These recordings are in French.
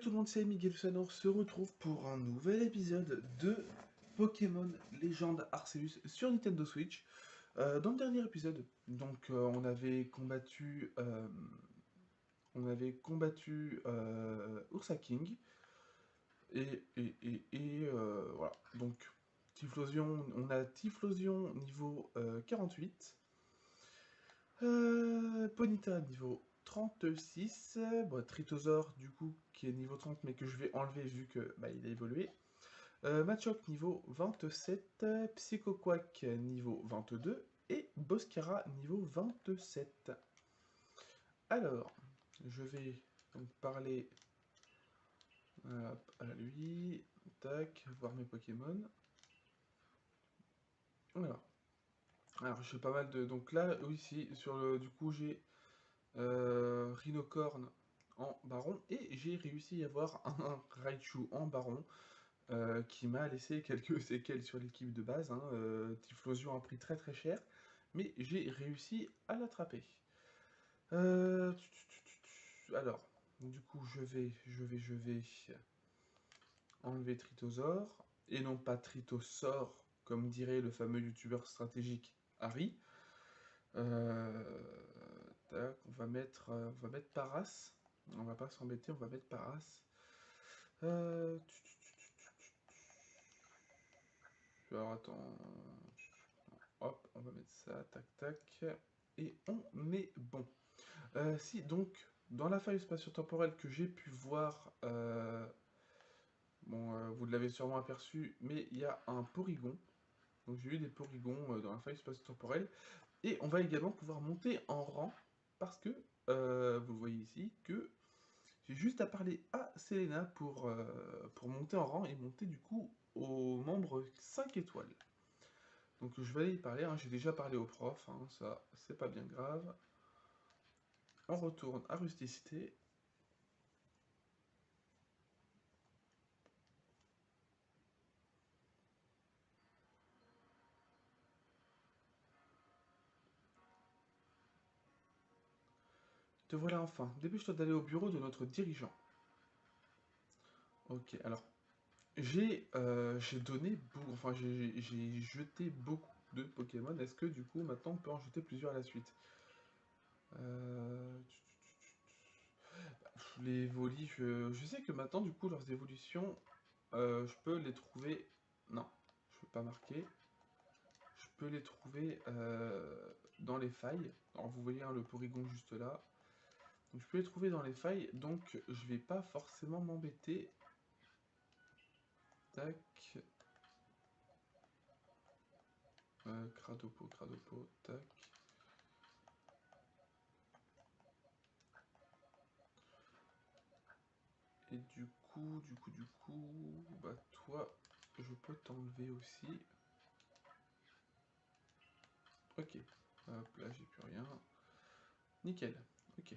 tout le monde, c'est Miguel Sanor se retrouve pour un nouvel épisode de Pokémon Légende Arceus sur Nintendo Switch. Dans le dernier épisode, donc on avait combattu Ursa King et voilà. Donc Typhlosion, on a Typhlosion niveau 48. Ponyta niveau 36, bon, Tritosaur du coup qui est niveau 30 mais que je vais enlever vu que il a évolué. Machoke niveau 27, Psychoquack niveau 22 et Boscara niveau 27. Alors, je vais donc parler à lui, tac, voir mes Pokémon. Voilà. Alors j'ai pas mal de... Donc là, ici, sur le... Du coup j'ai Rhinocorn en baron, et j'ai réussi à avoir un Raichu en baron, qui m'a laissé quelques séquelles sur l'équipe de base, hein. Typhlosion a pris très très cher, mais j'ai réussi à l'attraper. Alors, du coup je vais enlever Tritosaur, et non pas Tritosaur, comme dirait le fameux youtubeur stratégique Harry. Tac, on va mettre Paras. On va pas s'embêter, on va mettre Paras. Alors attends. Hop, on va mettre ça, tac tac. Et on est bon. Si, donc, dans la faille spatio-temporelle que j'ai pu voir, bon, vous l'avez sûrement aperçu, mais il y a un Porygon. Donc j'ai eu des Porygons dans la faille spatio-temporelle. Et on va également pouvoir monter en rang, parce que, vous voyez ici, que j'ai juste à parler à Selena pour monter en rang et monter du coup au membre 5 étoiles. Donc je vais aller y parler, hein. J'ai déjà parlé au prof, hein, ça c'est pas bien grave. On retourne à Rusticité. Te voilà enfin, dépêche-toi d'aller au bureau de notre dirigeant. Ok, alors, j'ai donné beaucoup, enfin j'ai jeté beaucoup de Pokémon. Est-ce que du coup maintenant on peut en jeter plusieurs à la suite? Les volis, je sais que maintenant du coup leurs évolutions, je peux les trouver... Non, je peux pas marquer. Je peux les trouver dans les failles. Alors vous voyez, hein, le Porygon juste là. Donc je peux les trouver dans les failles, donc je vais pas forcément m'embêter. Tac. Cradopo, tac. Et du coup, bah toi, je peux t'enlever aussi. Ok. Hop, là j'ai plus rien. Nickel. Ok.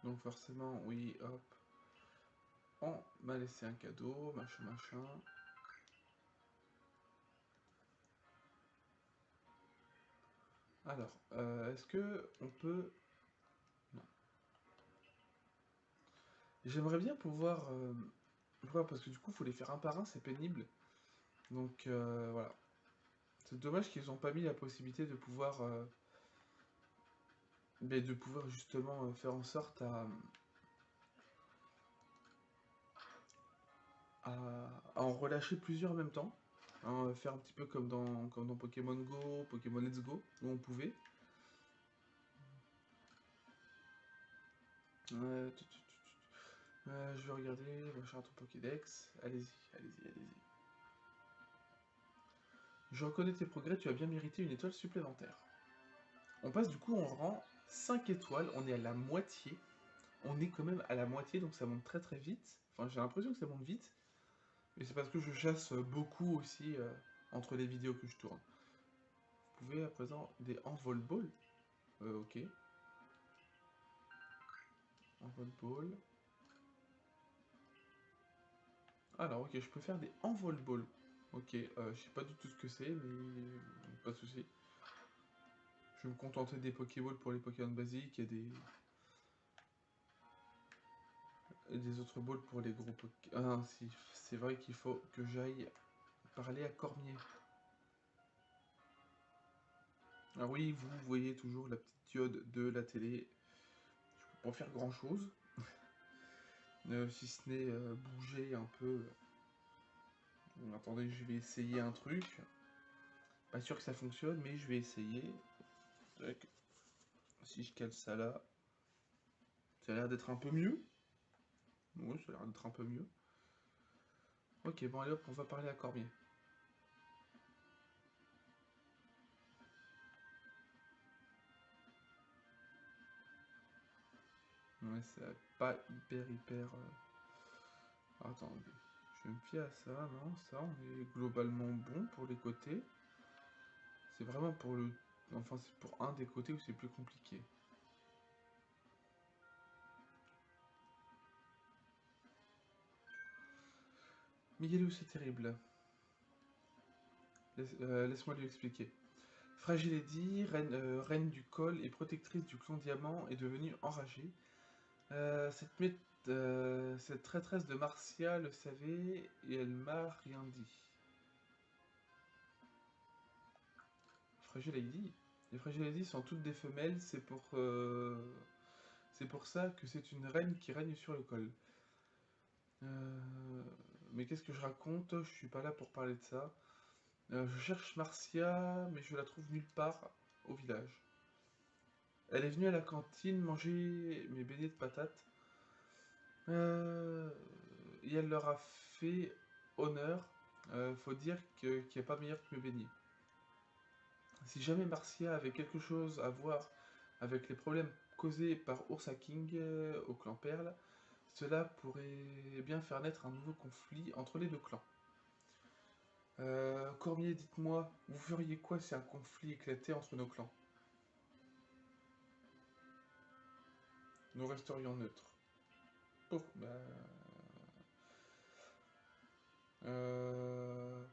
Donc forcément, oui, hop. On m'a laissé un cadeau, machin, machin. Alors, est-ce que on peut... Non. J'aimerais bien pouvoir... voir, parce que du coup, faut les faire un par un, c'est pénible. Donc, voilà. C'est dommage qu'ils n'ont pas mis la possibilité de pouvoir... de pouvoir justement faire en sorte à en relâcher plusieurs en même temps. Hein, faire un petit peu comme dans Pokémon Go, Pokémon Let's Go, où on pouvait. Je vais regarder, je vais chercher ton Pokédex. Allez-y, allez-y, allez-y. Je reconnais tes progrès, tu as bien mérité une étoile supplémentaire. On passe du coup en rang 5 étoiles, on est à la moitié. On est quand même à la moitié, donc ça monte très très vite. Enfin, j'ai l'impression que ça monte vite. Mais c'est parce que je chasse beaucoup aussi entre les vidéos que je tourne. Vous pouvez à présent des envol ball. Ok. Envol ball. Alors, ok, je peux faire des envol ball. Ok, je sais pas du tout ce que c'est, mais pas de soucis. Je vais me contenter des Pokéballs pour les Pokémon basiques et des... Et des autres balls pour les gros Pokémon. Ah, si, c'est vrai qu'il faut que j'aille parler à Cormier. Ah oui, vous voyez toujours la petite diode de la télé. Je peux pas faire grand chose. Si ce n'est bouger un peu. Attendez, je vais essayer un truc. Pas sûr que ça fonctionne, mais je vais essayer. Tac. Si je cale ça là, ça a l'air d'être un peu mieux. Oui, ça a l'air d'être un peu mieux. Ok, bon allez hop, on va parler à Cormier. Ouais, c'est pas hyper... Attendez, je vais me fier à ça, non, ça on est globalement bon pour les côtés. C'est vraiment pour le... Enfin, c'est pour un des côtés où c'est plus compliqué. Miguelou, c'est terrible. Laisse-moi lui expliquer. Fragile Eddy, reine du col et protectrice du clan Diamant, est devenue enragée. Cette traîtresse de Marcia le savait et elle m'a rien dit. Fragile Eddy. Les Fragile Eddy sont toutes des femelles, c'est pour ça que c'est une reine qui règne sur le col. Mais qu'est-ce que je raconte? Je suis pas là pour parler de ça. Je cherche Marcia, mais je la trouve nulle part au village. Elle est venue à la cantine manger mes beignets de patates. Et elle leur a fait honneur. Faut dire qu'il n'y a pas meilleur que mes beignets. Si jamais Marcia avait quelque chose à voir avec les problèmes causés par Ursa King au clan Perle, cela pourrait bien faire naître un nouveau conflit entre les deux clans. Cormier, dites-moi, vous feriez quoi si un conflit éclatait entre nos clans? Nous resterions neutres. Oh, bah...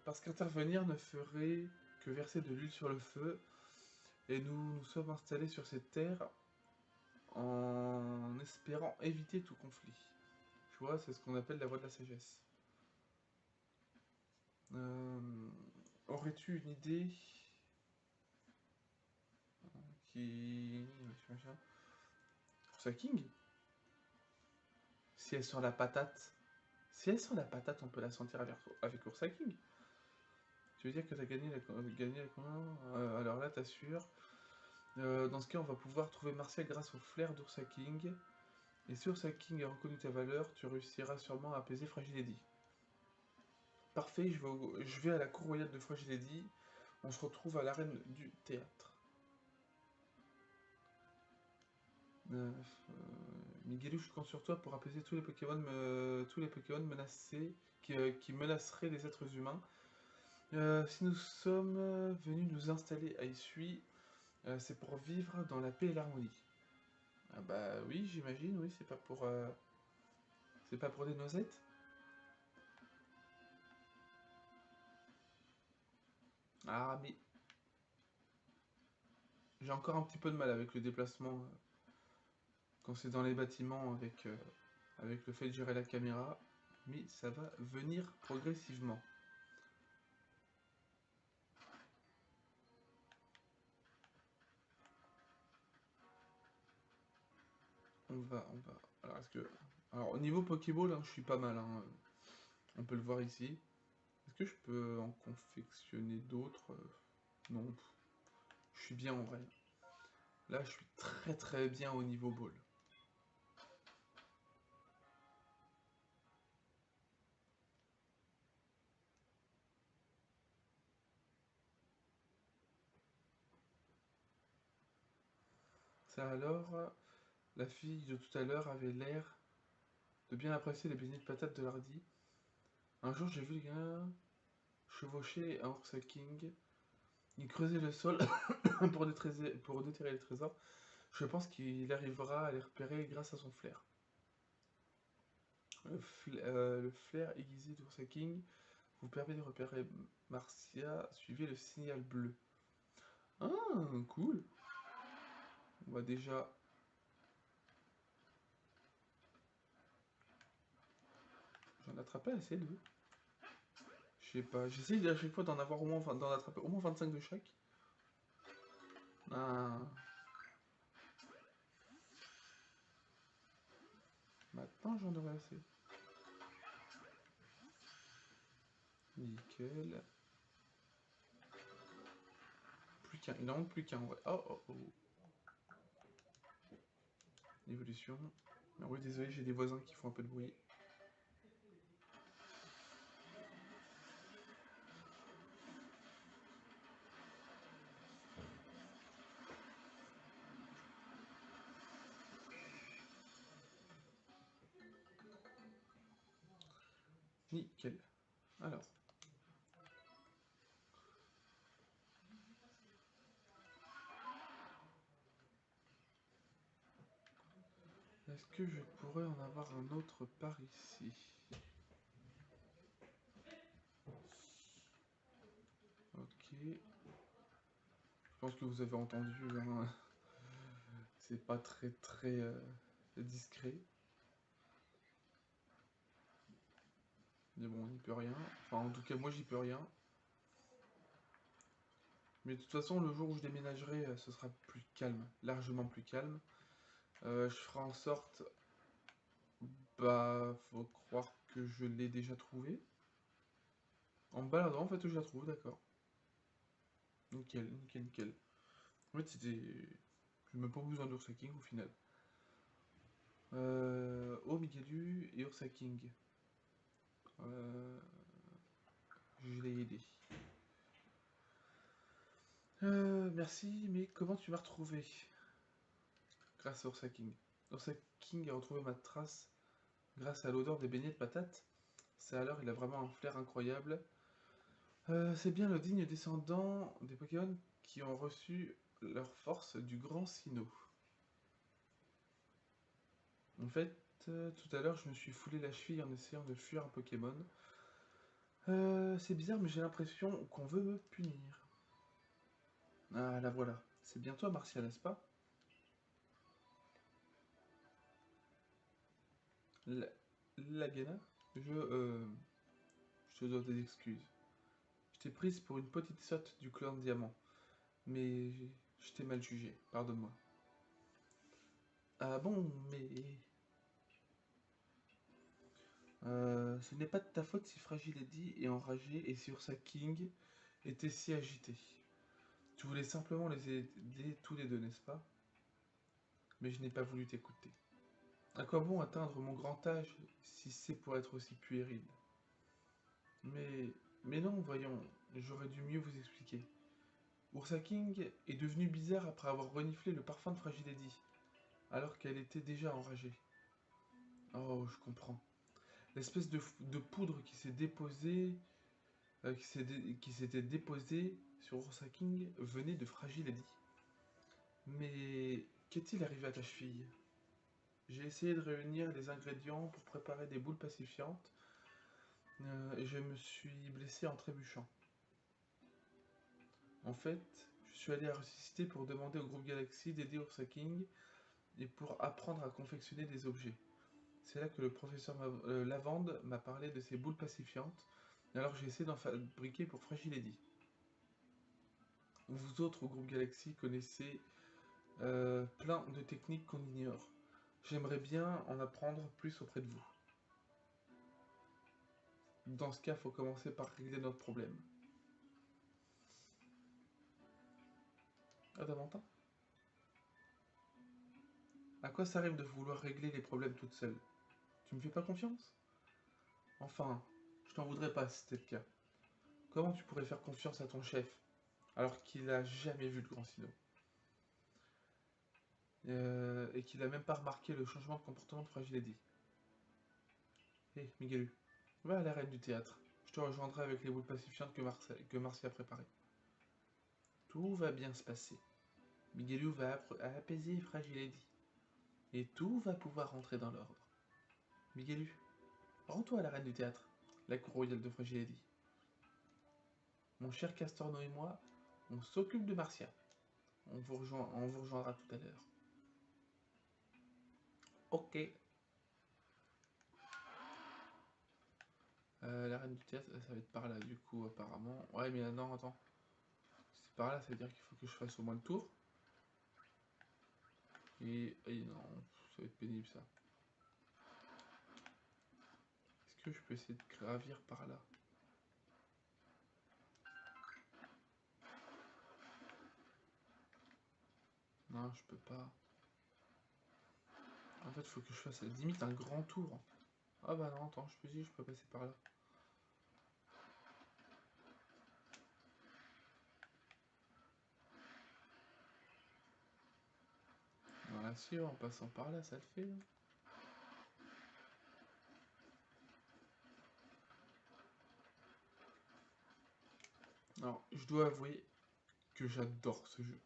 parce qu'intervenir ne ferait que verser de l'huile sur le feu, et nous nous sommes installés sur cette terre en espérant éviter tout conflit. Tu vois, c'est ce qu'on appelle la voie de la sagesse. Euh, Aurais-tu une idée qui... Ursa King? Si elle sent la patate... Si elle sent la patate, on peut la sentir avec Ursa King. Tu veux dire que t'as gagné la... alors là, t'assures. Dans ce cas, on va pouvoir trouver Martial grâce au flair d'Ursa King. Et si Ursa King a reconnu ta valeur, tu réussiras sûrement à apaiser Fragile Eddy. Parfait, je vais à la cour royale de Fragile Eddy. On se retrouve à l'arène du théâtre. Miguelou, je compte sur toi pour apaiser tous les Pokémon menacés qui menaceraient les êtres humains. Si nous sommes venus nous installer à Issui, c'est pour vivre dans la paix et l'harmonie. Ah bah oui, j'imagine, oui, c'est pas pour des noisettes. Ah mais j'ai encore un petit peu de mal avec le déplacement quand c'est dans les bâtiments avec le fait de gérer la caméra, mais ça va venir progressivement. On va. Alors alors au niveau Pokéball, hein, je suis pas mal. Hein, on peut le voir ici. Est-ce que je peux en confectionner d'autres? Non. Je suis bien en vrai. Là, je suis très bien au niveau ball. Ça alors, la fille de tout à l'heure avait l'air de bien apprécier les beignets de patates de Lardy. Un jour, j'ai vu le gars chevaucher un Ursa King. Il creusait le sol pour déterrer les trésors. Je pense qu'il arrivera à les repérer grâce à son flair. Le flair aiguisé d'Ursa King vous permet de repérer Marcia. Suivez le signal bleu. Ah, cool. On va déjà... J'en attrapais assez d'eux. Je sais pas, j'essaye à chaque fois d'en avoir au moins, d'en attraper au moins 25 de chaque. Ah. Maintenant j'en aurai assez. Nickel. Plus qu'un, il en manque plus qu'un, ouais. Oh oh oh. Évolution. Ah oui, désolé, j'ai des voisins qui font un peu de bruit. Nickel. Alors. Est-ce que je pourrais en avoir un autre par ici? Ok. Je pense que vous avez entendu, hein. C'est pas très discret. Mais bon, on n'y peut rien. Enfin, en tout cas, moi, j'y peux rien. Mais de toute façon, le jour où je déménagerai, ce sera plus calme. Largement plus calme. Je ferai en sorte... Bah, faut croire que je l'ai déjà trouvé. En me baladant, en fait, je la trouve, d'accord. Nickel, nickel, nickel. En fait, c'était... J'ai même pas besoin d'Ursa King, au final. Oh, Miguelu et Ursa King. Je l'ai aidé. Merci, mais comment tu m'as retrouvé? Grâce à Ursa King. Ursa King a retrouvé ma trace grâce à l'odeur des beignets de patates. C'est alors, il a vraiment un flair incroyable. C'est bien le digne descendant des Pokémon qui ont reçu leur force du grand Sinnoh. En fait, tout à l'heure, je me suis foulé la cheville en essayant de fuir un Pokémon. C'est bizarre, mais j'ai l'impression qu'on veut me punir. Ah, la voilà. C'est bien toi, Martial, n'est-ce pas? La... Lagena? Je te dois des excuses. Je t'ai prise pour une petite sotte du clan Diamant. Mais je t'ai mal jugé, pardonne-moi. Ah bon, mais... ce n'est pas de ta faute si Fragile Eddy est enragé et si Ursa King était si agité. Tu voulais simplement les aider tous les deux, n'est-ce pas? Mais je n'ai pas voulu t'écouter. À quoi bon atteindre mon grand âge si c'est pour être aussi puéril? Mais... Mais non, voyons, j'aurais dû mieux vous expliquer. Ursa King est devenue bizarre après avoir reniflé le parfum de Fragile Eddy, alors qu'elle était déjà enragée. Oh, je comprends. L'espèce de poudre qui s'est déposée, qui s'était déposée sur Ursa King venait de Fragile Eddy. Mais qu'est-il arrivé à ta cheville? J'ai essayé de réunir les ingrédients pour préparer des boules pacifiantes et je me suis blessé en trébuchant. En fait, je suis allé à Ressuscité pour demander au groupe Galaxy d'aider Ursa King et pour apprendre à confectionner des objets. C'est là que le professeur Lavande m'a parlé de ces boules pacifiantes, alors j'ai essayé d'en fabriquer pour Fragile Eddy. Vous autres au groupe Galaxy connaissez plein de techniques qu'on ignore. J'aimerais bien en apprendre plus auprès de vous. Dans ce cas, faut commencer par régler notre problème. Ah, Damantin? À quoi ça arrive de vouloir régler les problèmes toute seule? Tu me fais pas confiance? Enfin, je t'en voudrais pas si c'était le cas. Comment tu pourrais faire confiance à ton chef, alors qu'il a jamais vu le Grand Sinnoh? Et qu'il a même pas remarqué le changement de comportement de Fragile Eddy. Hé, Miguelu, va à l'arène du théâtre. Je te rejoindrai avec les boules pacifiantes que Marcy a préparées. Tout va bien se passer. Miguelu va apaiser Fragile Eddy. Et tout va pouvoir rentrer dans l'ordre. Miguelu, rends-toi à l'arène du théâtre, la cour royale de Fragile Eddy. Mon cher Castorno et moi, on s'occupe de Marcia. On vous rejoindra tout à l'heure. Ok. La reine du théâtre, ça va être par là, du coup, apparemment. Ouais, mais non, attends. C'est par là, ça veut dire qu'il faut que je fasse au moins le tour. Et non, ça va être pénible, ça. Est-ce que je peux essayer de gravir par là? Non, je peux pas. En fait, il faut que je fasse limite un grand tour. Ah bah non, attends, je peux passer par là. Ah si, en passant par là, ça le fait. Hein. Alors, je dois avouer que j'adore ce jeu.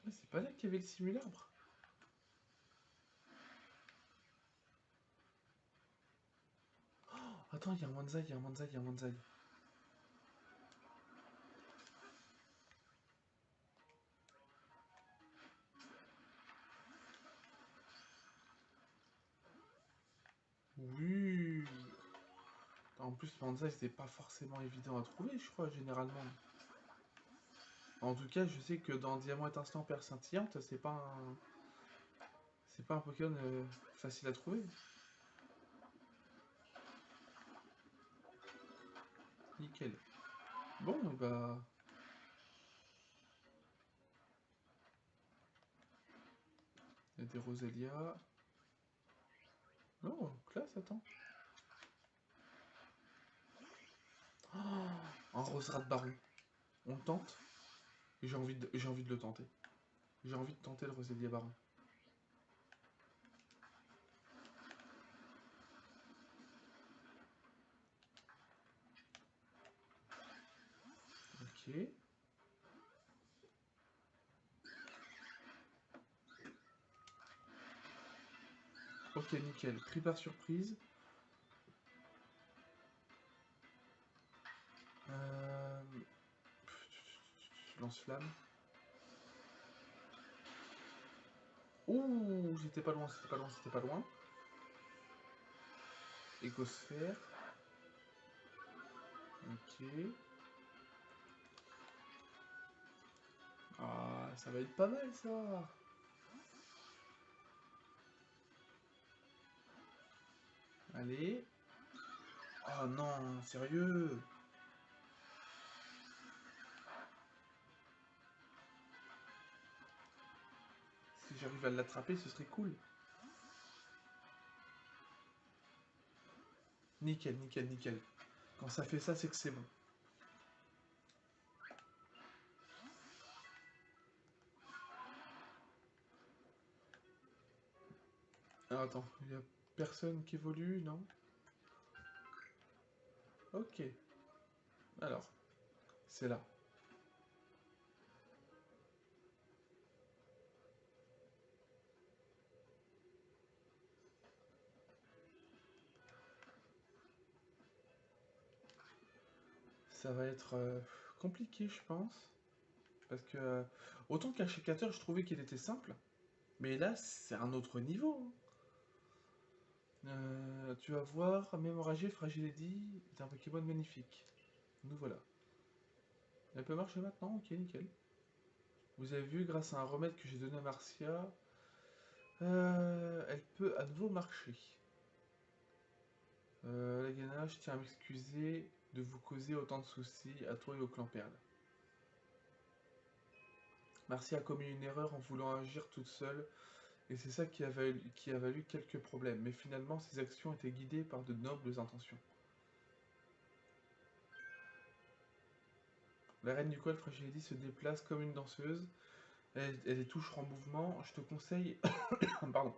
Mais c'est pas là qu'il y avait le simulacre. Oh, attends, il y a un Wanzai, il y a un Wanzai, il y a un Wanzai. Oui. En plus, le Wanzai, c'était pas forcément évident à trouver, je crois, généralement. En tout cas, je sais que dans Diamant étincelant, Perle scintillante, c'est pas un Pokémon facile à trouver. Nickel. Bon, et bah... Il y a des Roselia. Oh, classe, attends. Oh, un Roserat de Baron. On tente. J'ai envie de le tenter. J'ai envie de tenter le Roselia Baron. Ok. Ok, nickel. Pris par surprise. Euh... Lance-flamme. Ouh, j'étais pas loin, c'était pas loin, c'était pas loin. Écosphère. Ok. Ah, ça va être pas mal ça. Allez. Oh non, sérieux. Si j'arrive à l'attraper, ce serait cool. Nickel, nickel, nickel. Quand ça fait ça, c'est que c'est bon. Alors attends, il y a personne qui évolue, non? Ok. Alors, c'est là. Ça va être compliqué, je pense. Parce que, autant qu'Achecateur, je trouvais qu'il était simple. Mais là, c'est un autre niveau. Hein. Tu vas voir, Mémoragier, Fragility est un Pokémon magnifique. Nous voilà. Elle peut marcher maintenant? Ok, nickel. Vous avez vu, grâce à un remède que j'ai donné à Marcia, elle peut à nouveau marcher. Lagana, je tiens à m'excuser de vous causer autant de soucis à toi et au clan Perle. Marcia a commis une erreur en voulant agir toute seule, et c'est ça qui a valu quelques problèmes, mais finalement ses actions étaient guidées par de nobles intentions. La reine du Coel Fragility se déplace comme une danseuse, elle est toujours en mouvement, je te conseille pardon,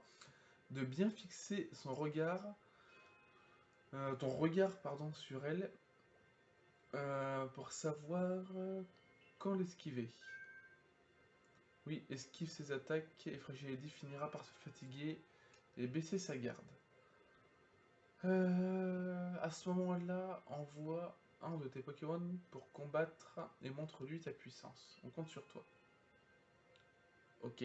de bien fixer ton regard pardon, sur elle, Pour savoir quand l'esquiver. Oui, esquive ses attaques et Fragility finira par se fatiguer et baisser sa garde. À ce moment-là, envoie un de tes Pokémon pour combattre et montre-lui ta puissance. On compte sur toi. Ok.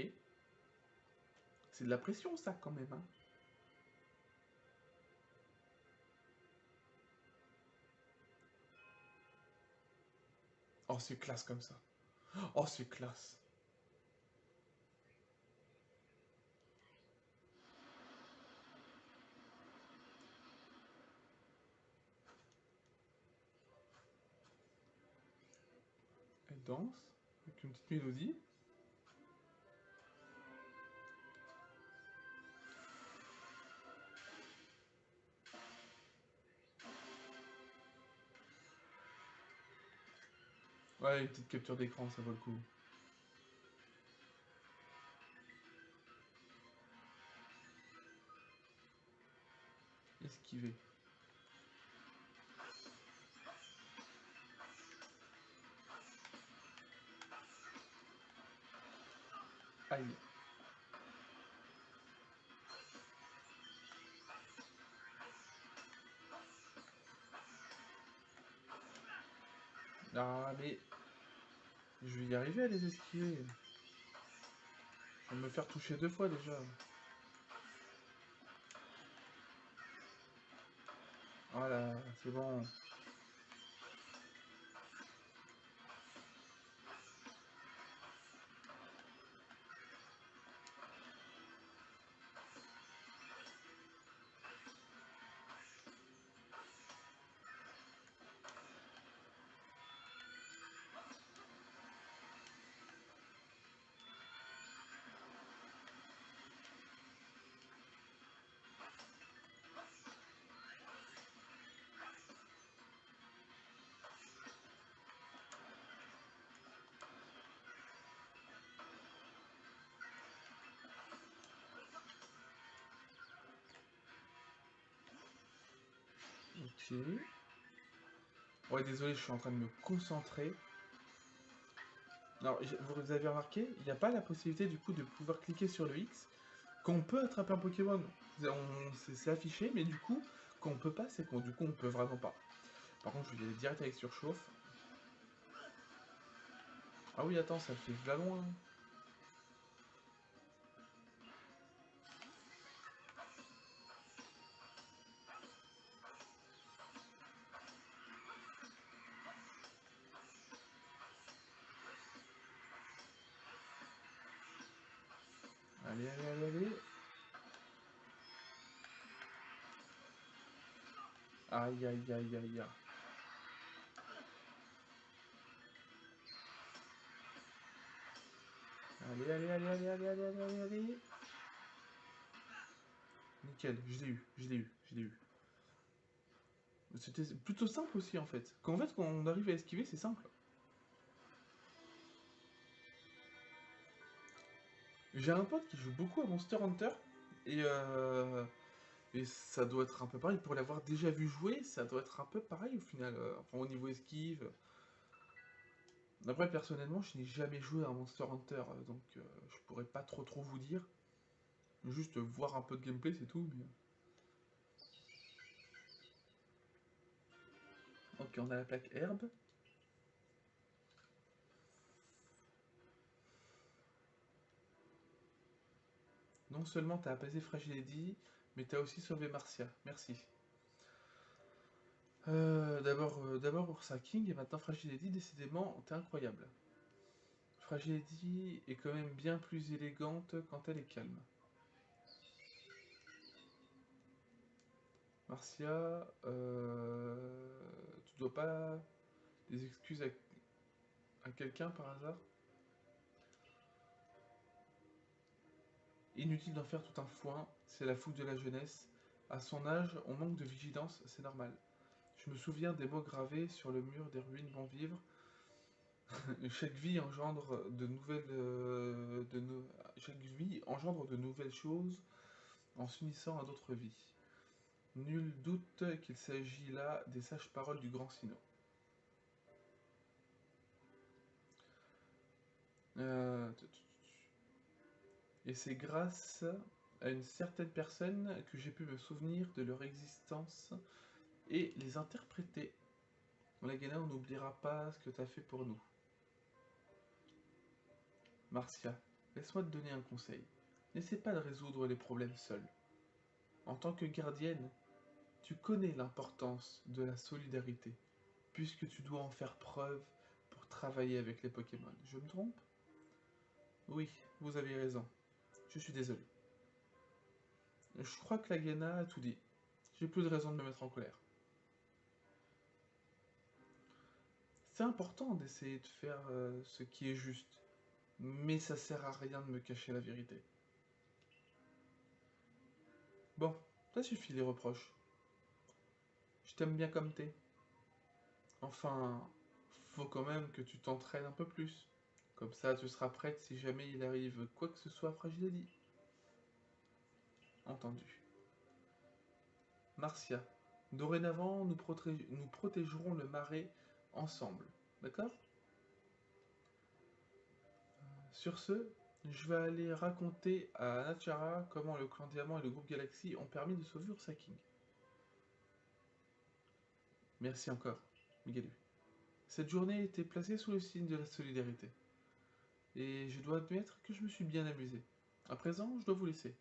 C'est de la pression ça quand même, hein. Oh, c'est classe comme ça. Oh, c'est classe. Elle danse avec une petite mélodie. Ouais, une petite capture d'écran, ça vaut le coup. Esquiver. Aïe. Ah, mais je vais y arriver à les esquiver. Je vais me faire toucher 2 fois déjà. Voilà, c'est bon. Ok. Ouais, désolé, je suis en train de me concentrer. Alors, vous avez remarqué, il n'y a pas la possibilité du coup de pouvoir cliquer sur le X. Quand on peut attraper un Pokémon, c'est affiché, mais du coup, quand on peut pas, c'est qu'on du coup on peut vraiment pas. Par contre, je vais y aller direct avec surchauffe. Ah oui, attends, ça fait v'là loin. Allez, allez, allez, allez. Aïe, aïe, aïe, aïe, aïe. Allez, allez, allez, allez, allez, allez, allez, allez, allez. Nickel, je l'ai eu, je l'ai eu, je l'ai eu. C'était plutôt simple aussi en fait. Quand, en fait, quand on arrive à esquiver, c'est simple. J'ai un pote qui joue beaucoup à Monster Hunter et, et ça doit être un peu pareil. Pour l'avoir déjà vu jouer, ça doit être un peu pareil au final. Enfin, au niveau esquive. Après, personnellement, je n'ai jamais joué à Monster Hunter, donc je pourrais pas trop vous dire. Juste voir un peu de gameplay, c'est tout. Mais... Ok, on a la plaque herbe. Non seulement t'as apaisé Fragile Eddy, mais t'as aussi sauvé Marcia. Merci. D'abord Ursa King et maintenant Fragile Eddy, décidément, t'es incroyable. Fragile Eddy est quand même bien plus élégante quand elle est calme. Marcia, tu dois pas des excuses à quelqu'un par hasard? Inutile d'en faire tout un foin, c'est la fougue de la jeunesse. À son âge, on manque de vigilance, c'est normal. Je me souviens des mots gravés sur le mur des ruines vont vivre. Chaque vie engendre de nouvelles, chaque vie engendre de nouvelles choses en s'unissant à d'autres vies. Nul doute qu'il s'agit là des sages paroles du grand Sino. Et c'est grâce à une certaine personne que j'ai pu me souvenir de leur existence et les interpréter. Lagana, on n'oubliera pas ce que tu as fait pour nous. Marcia, laisse-moi te donner un conseil. N'essaie pas de résoudre les problèmes seul. En tant que gardienne, tu connais l'importance de la solidarité, puisque tu dois en faire preuve pour travailler avec les Pokémon. Je me trompe? Oui, vous avez raison. Je suis désolé. Je crois que Lagana a tout dit. J'ai plus de raison de me mettre en colère. C'est important d'essayer de faire ce qui est juste, mais ça sert à rien de me cacher la vérité. Bon, ça suffit les reproches. Je t'aime bien comme t'es. Enfin, faut quand même que tu t'entraînes un peu plus. Comme ça, tu seras prête si jamais il arrive quoi que ce soit à Fragility. Entendu. Marcia, dorénavant, nous protégerons le marais ensemble. D'accord? Sur ce, je vais aller raconter à Nachara comment le clan Diamant et le groupe Galaxy ont permis de sauver Ursa King. Merci encore, Migalu. Cette journée était placée sous le signe de la solidarité. Et je dois admettre que je me suis bien amusé. À présent, je dois vous laisser.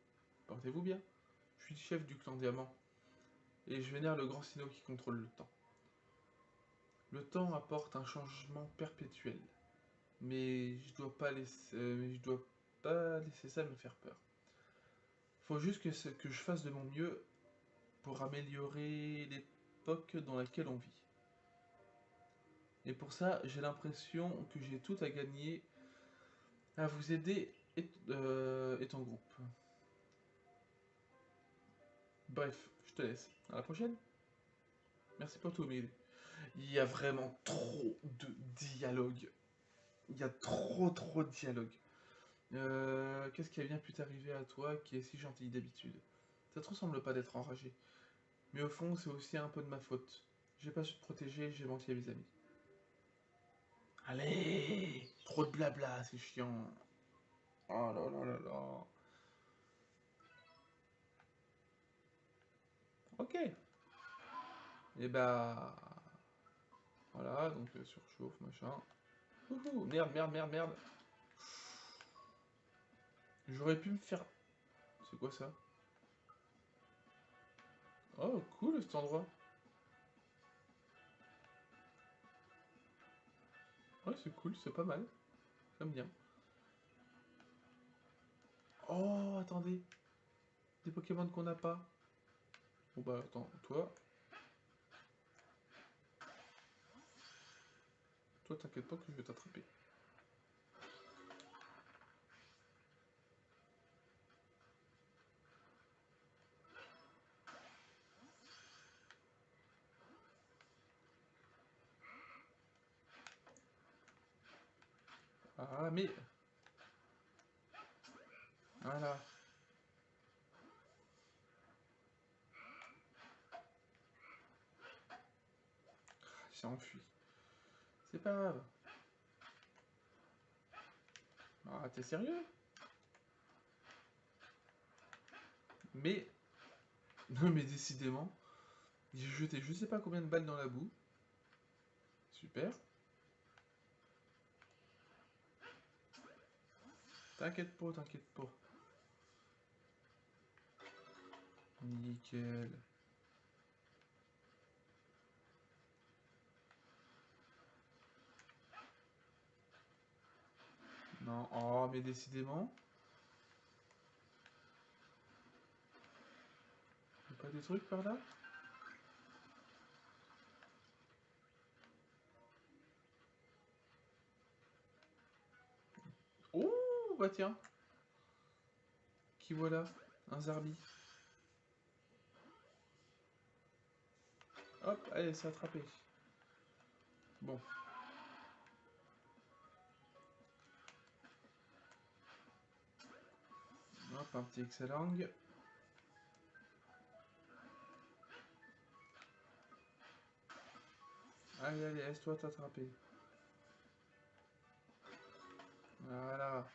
Portez-vous bien. Je suis le chef du clan Diamant, et je vénère le grand Sinnoh qui contrôle le temps. Le temps apporte un changement perpétuel, mais je dois pas laisser ça me faire peur. Faut juste que je fasse de mon mieux pour améliorer l'époque dans laquelle on vit. Et pour ça, j'ai l'impression que j'ai tout à gagner à vous aider et ton groupe. Bref, je te laisse. À la prochaine. Merci pour tout, Miguel. Il y a vraiment trop de dialogue. Il y a trop de dialogue. Qu'est-ce qui a bien pu t'arriver à toi qui est si gentil d'habitude? Ça te ressemble pas d'être enragé. Mais au fond, c'est aussi un peu de ma faute. J'ai pas su te protéger, j'ai menti à mes amis. Allez, trop de blabla, c'est chiant. Oh là là là là. Ok. Et bah... Voilà, donc surchauffe, machin. Ouhou, merde. J'aurais pu me faire... C'est quoi ça? Oh, cool cet endroit. Ouais, c'est cool, c'est pas mal. J'aime bien. Oh, attendez. Des Pokémon qu'on n'a pas. Bon bah attends, toi t'inquiète pas que je vais t'attraper. Ah mais... Voilà. Il s'est enfui. C'est pas grave. Ah, t'es sérieux? Mais... Non mais décidément, j'ai jeté je sais pas combien de balles dans la boue. Super. T'inquiète pas. Nickel. Non, oh mais décidément. Y'a pas des trucs par là? Oh bah tiens. Qui voilà? Un Zarbi. Hop, allez, c'est attrapé. Bon. Hop, un petit excellent. Allez, laisse-toi t'attraper. Voilà.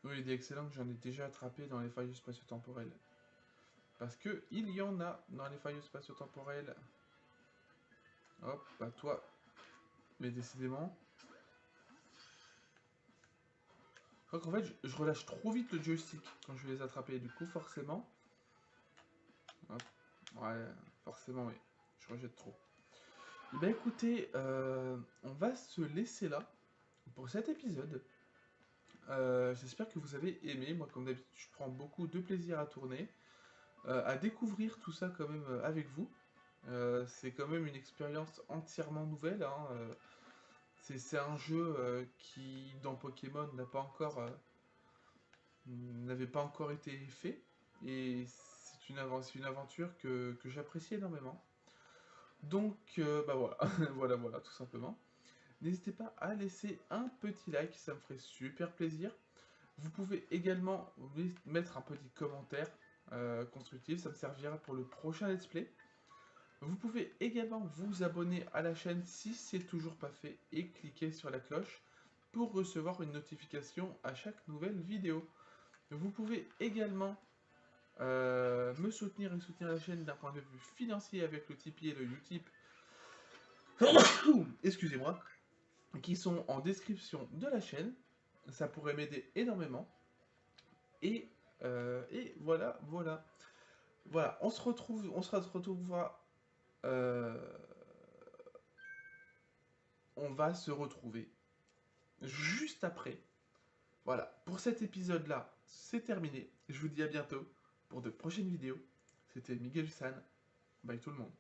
Oui, il est excellent que j'en ai déjà attrapé dans les failles spatio-temporelles. Parce que il y en a dans les failles spatio-temporelles. Hop, bah toi. Mais décidément. Je crois qu'en fait, je relâche trop vite le joystick quand je vais les attraper. Du coup, forcément. Hop. Ouais, forcément, oui. Je rejette trop. Et bah écoutez, on va se laisser là pour cet épisode. J'espère que vous avez aimé. Moi, comme d'habitude, je prends beaucoup de plaisir à tourner, à découvrir tout ça quand même avec vous. C'est quand même une expérience entièrement nouvelle, hein. C'est un jeu qui, dans Pokémon, n'avait pas encore été fait. Et c'est une aventure que j'apprécie énormément. Donc, bah voilà, voilà, tout simplement. N'hésitez pas à laisser un petit like, ça me ferait super plaisir. Vous pouvez également mettre un petit commentaire constructif, ça me servira pour le prochain let's play. Vous pouvez également vous abonner à la chaîne si c'est toujours pas fait et cliquer sur la cloche pour recevoir une notification à chaque nouvelle vidéo. Vous pouvez également me soutenir et soutenir la chaîne d'un point de vue financier avec le Tipeee et le Utip. Excusez-moi, qui sont en description de la chaîne. Ça pourrait m'aider énormément. Et voilà, voilà. Voilà, on se retrouvera. On va se retrouver juste après. Voilà, pour cet épisode-là, c'est terminé. Je vous dis à bientôt pour de prochaines vidéos. C'était Miguel San. Bye tout le monde.